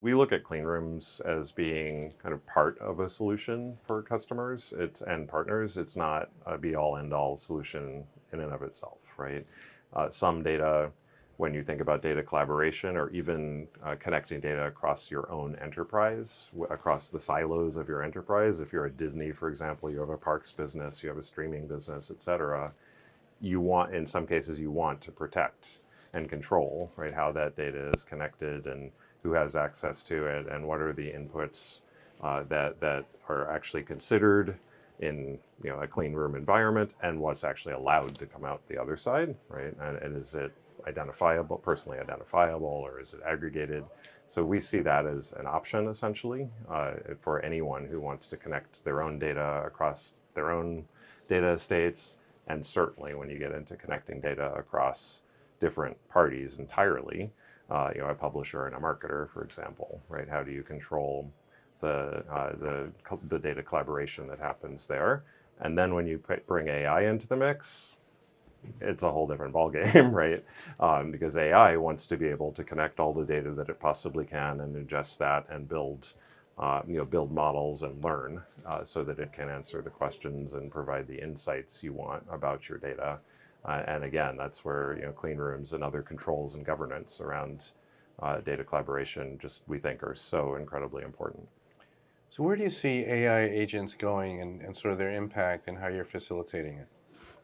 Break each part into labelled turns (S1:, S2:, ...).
S1: We look at clean rooms as being kind of part of a solution for customers and partners. It's not a be all end all solution in and of itself, right? Some data, when you think about data collaboration or even connecting data across your own enterprise, across the silos of your enterprise, if you're a Disney, for example, you have a parks business, you have a streaming business, et cetera, in some cases, you want to protect and control, right, how that data is connected and who has access to it and what are the inputs that are actually considered in a clean room environment and what's actually allowed to come out the other side, right? And is it identifiable, personally identifiable, or is it aggregated? So we see that as an option essentially for anyone who wants to connect their own data across their own data estates, and certainly when you get into connecting data across different parties entirely, a publisher and a marketer, for example, right? How do you control the data collaboration that happens there? And then when you bring AI into the mix, it's a whole different ballgame, right? Because AI wants to be able to connect all the data that it possibly can and ingest that and build models and learn so that it can answer the questions and provide the insights you want about your data. And again, that's where clean rooms and other controls and governance around data collaboration just we think are so incredibly important.
S2: So where do you see AI agents going and sort of their impact and how you're facilitating it?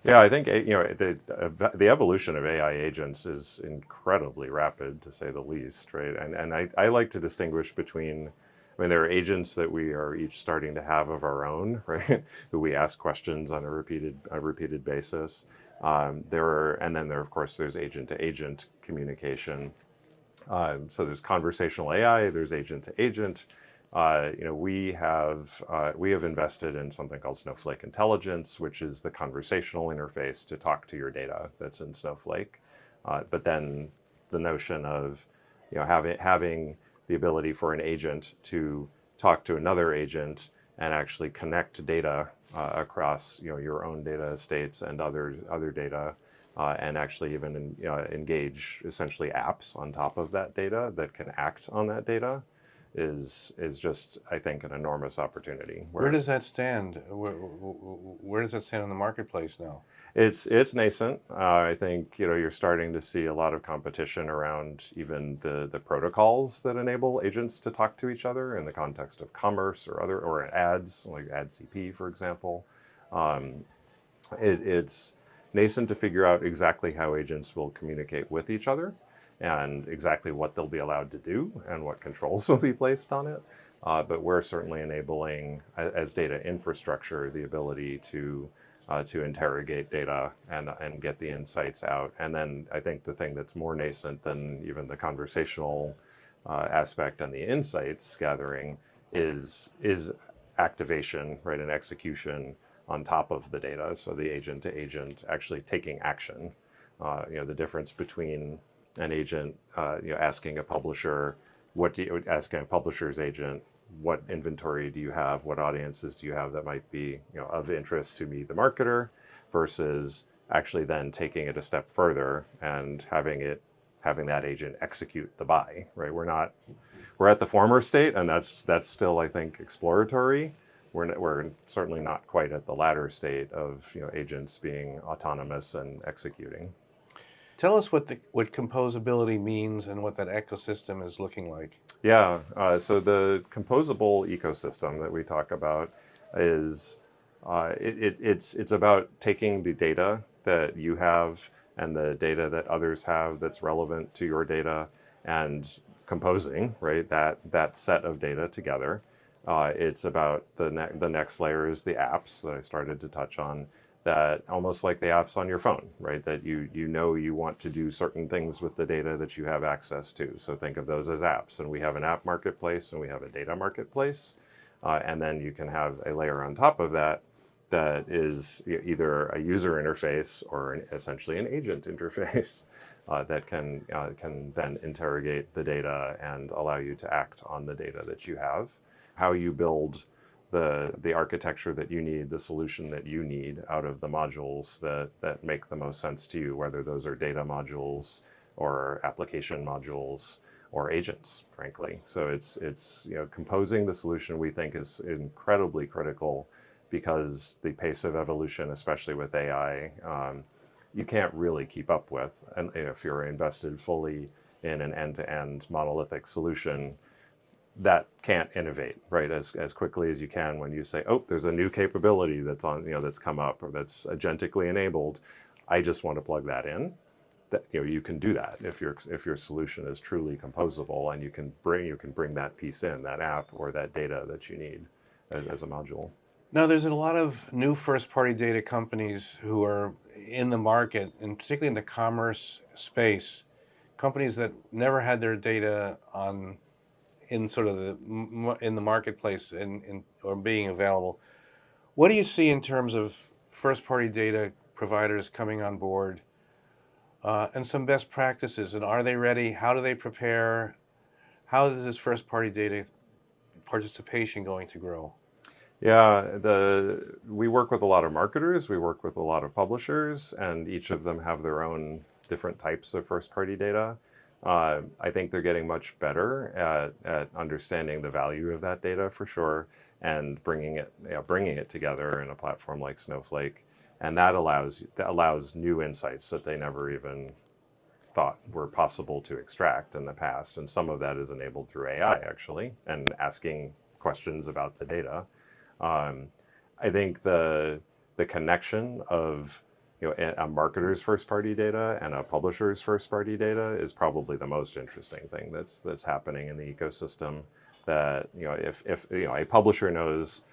S1: Yeah, I think the evolution of AI agents is incredibly rapid, to say the least, right? And I like to distinguish between, I mean, there are agents that we are each starting to have of our own, right? Who we ask questions on a repeated basis. And then of course, there's agent to agent communication. So there's conversational AI, there's agent to agent. We have invested in something called Snowflake Intelligence, which is the conversational interface to talk to your data that's in Snowflake. But then the notion of having the ability for an agent to talk to another agent and actually connect data across your own data estates and other data, and actually even engage essentially apps on top of that data that can act on that data is just, I think, an enormous opportunity.
S2: Where does that stand? Where does that stand in the marketplace now?
S1: It's nascent. I think you're starting to see a lot of competition around even the protocols that enable agents to talk to each other in the context of commerce or ads, like AdCP, for example. Um, it's nascent to figure out exactly how agents will communicate with each other and exactly what they'll be allowed to do and what controls will be placed on it. But we're certainly enabling, as data infrastructure, the ability to interrogate data and get the insights out. And then I think the thing that's more nascent than even the conversational aspect and the insights gathering is activation, right, and execution on top of the data. So the agent to agent actually taking action. The difference between an agent, asking a publisher, asking a publisher's agent, what inventory do you have? What audiences do you have that might be, of interest to me, the marketer, versus actually then taking it a step further and having that agent execute the buy, right? We're at the former state, and that's still, I think, exploratory. We're certainly not quite at the latter state of agents being autonomous and executing.
S2: Tell us what composability means and what that ecosystem is looking like.
S1: Yeah, so the composable ecosystem that we talk about is it's about taking the data that you have and the data that others have that's relevant to your data and composing, right, that set of data together. It's about the next layer is the apps that I started to touch on, that almost like the apps on your phone, right? That you want to do certain things with the data that you have access to. So think of those as apps. And we have an app marketplace and we have a data marketplace. And then you can have a layer on top of that that is either a user interface or essentially an agent interface that can then interrogate the data and allow you to act on the data that you have. How you build the architecture that you need, the solution that you need out of the modules that make the most sense to you, whether those are data modules or application modules, or agents, frankly. So it's composing the solution we think is incredibly critical because the pace of evolution, especially with AI, you can't really keep up with. And if you're invested fully in an end-to-end monolithic solution, that can't innovate right as quickly as you can when you say, oh, there's a new capability that's that's come up or that's agentically enabled. I just want to plug that in. That you can do that if your solution is truly composable and you can bring that piece in, that app or that data that you need as a module.
S2: Now, there's a lot of new first-party data companies who are in the market, and particularly in the commerce space, companies that never had their data on in sort of in the marketplace or being available. What do you see in terms of first-party data providers coming on board, and some best practices? And are they ready? How do they prepare? How is this first-party data participation going to grow?
S1: Yeah, we work with a lot of marketers, we work with a lot of publishers, and each of them have their own different types of first-party data. I think they're getting much better at understanding the value of that data for sure, and bringing it together in a platform like Snowflake, and that allows new insights that they never even thought were possible to extract in the past. And some of that is enabled through AI actually, and asking questions about the data. I think the connection of a marketer's first-party data and a publisher's first-party data is probably the most interesting thing that's happening in the ecosystem. That if a publisher knows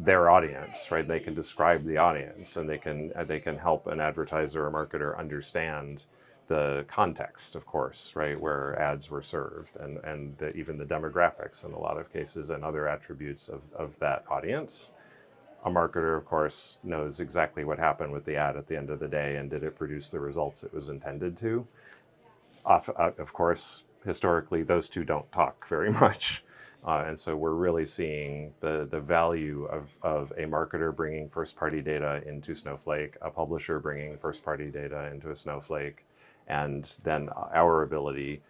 S1: their audience, right, they can describe the audience and they can help an advertiser or marketer understand the context, of course, right, where ads were served, and even the demographics in a lot of cases and other attributes of that audience. A marketer, of course, knows exactly what happened with the ad at the end of the day and did it produce the results it was intended to. Of course, historically, those two don't talk very much. And so we're really seeing the value of a marketer bringing first-party data into Snowflake, a publisher bringing first-party data into a Snowflake, and then our ability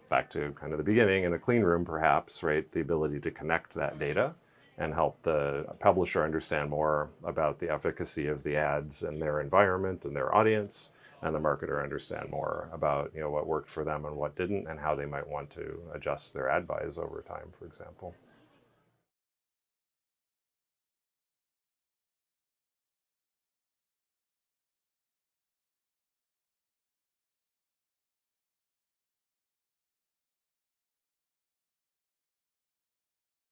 S1: back to kind of the beginning, in a clean room perhaps, right, the ability to connect that data and help the publisher understand more about the efficacy of the ads and their environment and their audience, and the marketer understand more about what worked for them and what didn't, and how they might want to adjust their ad buys over time, for example.